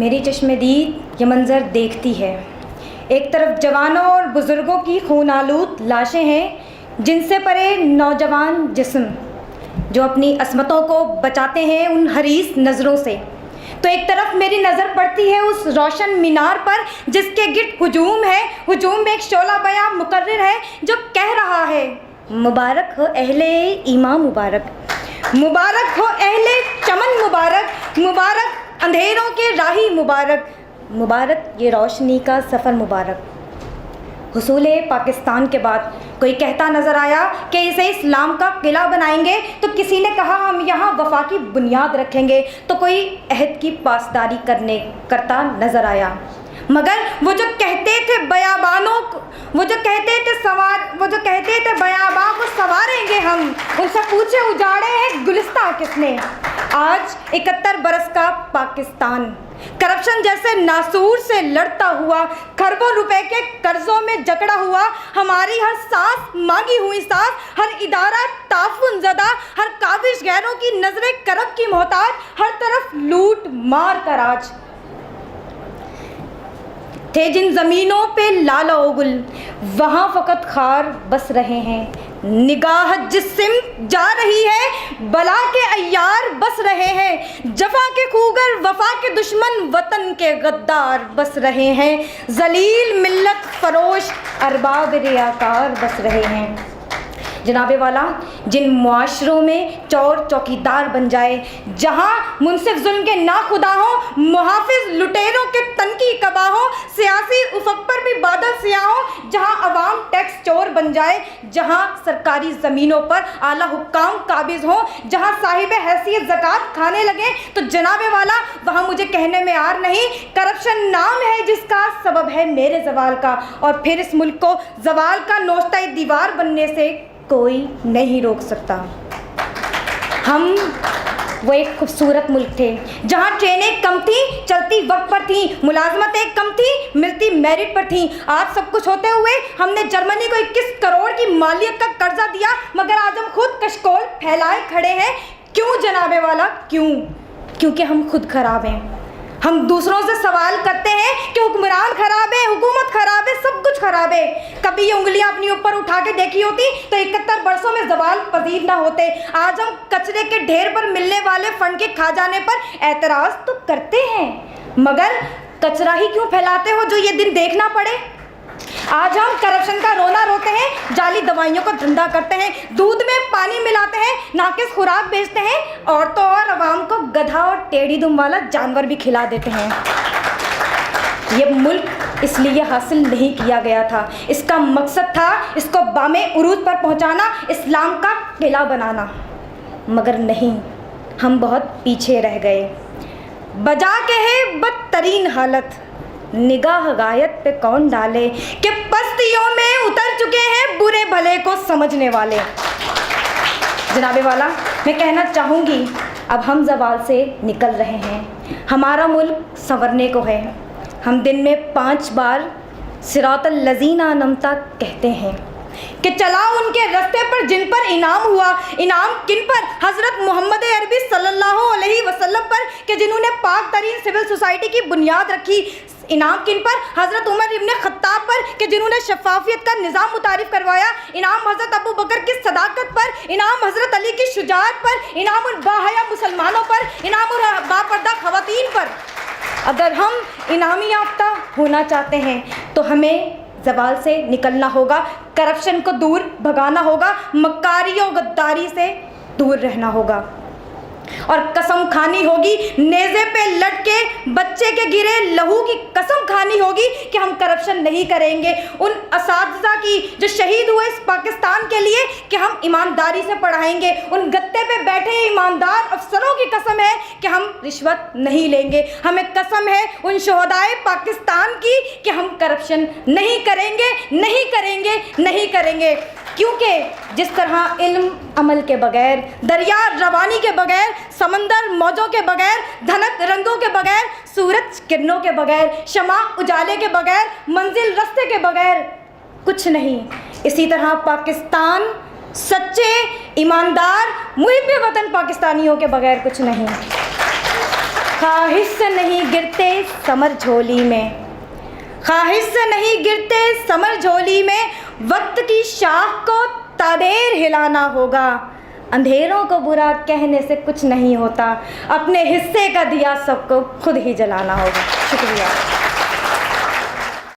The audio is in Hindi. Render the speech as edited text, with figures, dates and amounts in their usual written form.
मेरी चश्मदीद ये मंज़र देखती है। एक तरफ जवानों और बुज़ुर्गों की खून आलूद लाशें हैं, जिनसे परे नौजवान जिस्म जो अपनी असमतों को बचाते हैं उन हरीस नज़रों से। तो एक तरफ मेरी नज़र पड़ती है उस रोशन मीनार पर जिसके गिर्द हुजूम है। हुजूम में एक शोला बया मुकर्रिर है जो कह रहा है, मुबारक हो अहले ईमान मुबारक, मुबारक हो अहले चमन मुबारक, मुबारक अंधेरों के राही मुबारक, मुबारक ये रोशनी का सफ़र मुबारक। हुसूले पाकिस्तान के बाद कोई कहता नज़र आया कि इसे इस्लाम का किला बनाएंगे, तो किसी ने कहा हम यहाँ वफा की बुनियाद रखेंगे, तो कोई अहद की पासदारी करता नज़र आया। मगर वो जो कहते थे बयाबानों को, वो जो कहते थे बयाबा को संवारेंगे हम, उनसे पूछे उजाड़े हैं गुलिस्तां किसने। आज 71 बरस का पाकिस्तान करप्शन जैसे नासूर से लड़ता हुआ, खरबों रुपए के कर्जों में जकड़ा हुआ, हमारी हर सांस मांगी हुई सांस, हर इदारा ताफुन ज़दा, हर काबिश गैरों की नजरें करब की मोहताज, हर तरफ लूट मार का राज। थे जिन ज़मीनों पे लाला ओगुल, वहाँ फ़कत खार बस रहे हैं। निगाह जिस सिम जा रही है, बला के अय्यार बस रहे हैं। जफ़ा के खूगर वफ़ा के दुश्मन वतन के गद्दार बस रहे हैं। ज़लील मिल्लत फरोश अरबाब रियाकार बस रहे हैं। जनाबे वाला, जिन मुआशरों में चोर चौकीदार बन जाए, जहाँ मुनसिफ जुल्म के ना खुदा हो, मुहाफिज लुटेरों के तनकी कबा हो, सियासी उफक पर भी बादल सियाह हो, जहाँ अवाम टैक्स चोर बन जाए, जहाँ सरकारी ज़मीनों पर आला हुक्काम काबिज हो, जहाँ साहिब हैसियत ज़कात खाने लगे, तो जनाबे वाला वहाँ मुझे कहने में आर नहीं, करप्शन नाम है जिसका सबब है मेरे जवाल का, और फिर इस मुल्क को जवाल का नोश्ता दीवार बनने से कोई नहीं रोक सकता। हम वो एक खूबसूरत मुल्क थे जहाँ ट्रेनें कम थी, चलती वक्त पर थी, मुलाजमतें कम थी, मिलती मेरिट पर थी। आज सब कुछ होते हुए हमने जर्मनी को 21 करोड़ की मालियत का कर्जा दिया, मगर आज हम खुद कशकोल फैलाए खड़े हैं। क्यों जनाबे वाला, क्यों? क्योंकि हम खुद खराब हैं। हम दूसरों से सवाल करते हैं कि हुक्मरान खराब है, हुकूमत खराब है, सब कुछ खराब है। कभी ये उंगलियां अपनी ऊपर उठा के देखी होती तो 71 बरसों में जवाल पजीर ना होते। आज हम कचरे के ढेर पर मिलने वाले फंड के खा जाने पर एतराज़ तो करते हैं, मगर कचरा ही क्यों फैलाते हो जो ये दिन देखना पड़े। आज हम करप्शन का रोना रोते हैं, जाली दवाइयों का धंधा करते हैं, दूध में पानी मिलाते हैं, नाकिस खुराक बेचते हैं, औरतों और अवाम को गधा और टेढ़ी दुम वाला जानवर भी खिला देते हैं। ये मुल्क इसलिए हासिल नहीं किया गया था, इसका मकसद था इसको बामे उरूज पर पहुंचाना, इस्लाम का किला बनाना, मगर नहीं, हम बहुत पीछे रह गए। बजा के है बदतरीन हालत, निगाह गायत पे कौन डाले कि पस्तियों में उतर चुके हैं बुरे भले को समझने वाले। जनाबे वाला, मैं कहना चाहूँगी अब हम ज़वाल से निकल रहे हैं, हमारा मुल्क संवरने को है। हम दिन में 5 बार सिरातल लज़ीना नमता कहते हैं कि चला उनके रास्ते पर जिन पर इनाम हुआ। इनाम किन पर? हज़रत मोहम्मद अरबी सल्लल्लाहु अलैहि वसल्लम पर कि जिन्होंने पाक तरीन सिविल सोसाइटी की बुनियाद रखी। इनाम किन पर? हज़रत उमर इब्न ख़त्ताब पर कि जिन्होंने शफाफियत का निज़ाम मुतारिफ करवाया। इनाम हज़रत अबू बकर की सदाकत पर, इनाम हज़रत अली की शुजाअत पर, इनाम उन बाहया मुसलमानों पर, इनाम उन बापर्दा ख़वातीन पर। अगर हम इनामी याफ्ता होना चाहते हैं तो हमें ज़वाल से निकलना होगा, करप्शन को दूर भगाना होगा, मक्कारी और गद्दारी से दूर रहना होगा, और कसम खानी होगी, नेज़े पे लटके बच्चे के गिरे लहू की कसम खानी होगी कि हम करप्शन नहीं करेंगे। उन असातिज़ा की जो शहीद हुए इस पाकिस्तान के लिए कि हम ईमानदारी से पढ़ाएंगे। उन गत्ते पे बैठे ईमानदार अफसरों की कसम है कि हम रिश्वत नहीं लेंगे। हमें कसम है उन शोहदाए पाकिस्तान की कि हम करप्शन नहीं करेंगे, नहीं करेंगे, नहीं करेंगे। क्योंकि जिस तरह इल्म अमल के बगैर, दरिया रवानी के बगैर, समंदर मौजों के बगैर, धनक रंगों के बगैर, सूरज किरणों के बगैर, शमा उजाले के बगैर, मंजिल रास्ते के बगैर कुछ नहीं, इसी तरह पाकिस्तान सच्चे ईमानदार मुहिब वतन पाकिस्तानियों के बगैर कुछ नहीं। ख्वाहिश से नहीं गिरते समर झोली में, ख्वाहिश से नहीं गिरते समर झोली में, वक्त की शाख को तादेर हिलाना होगा। अंधेरों को बुरा कहने से कुछ नहीं होता, अपने हिस्से का दिया सबको खुद ही जलाना होगा। शुक्रिया।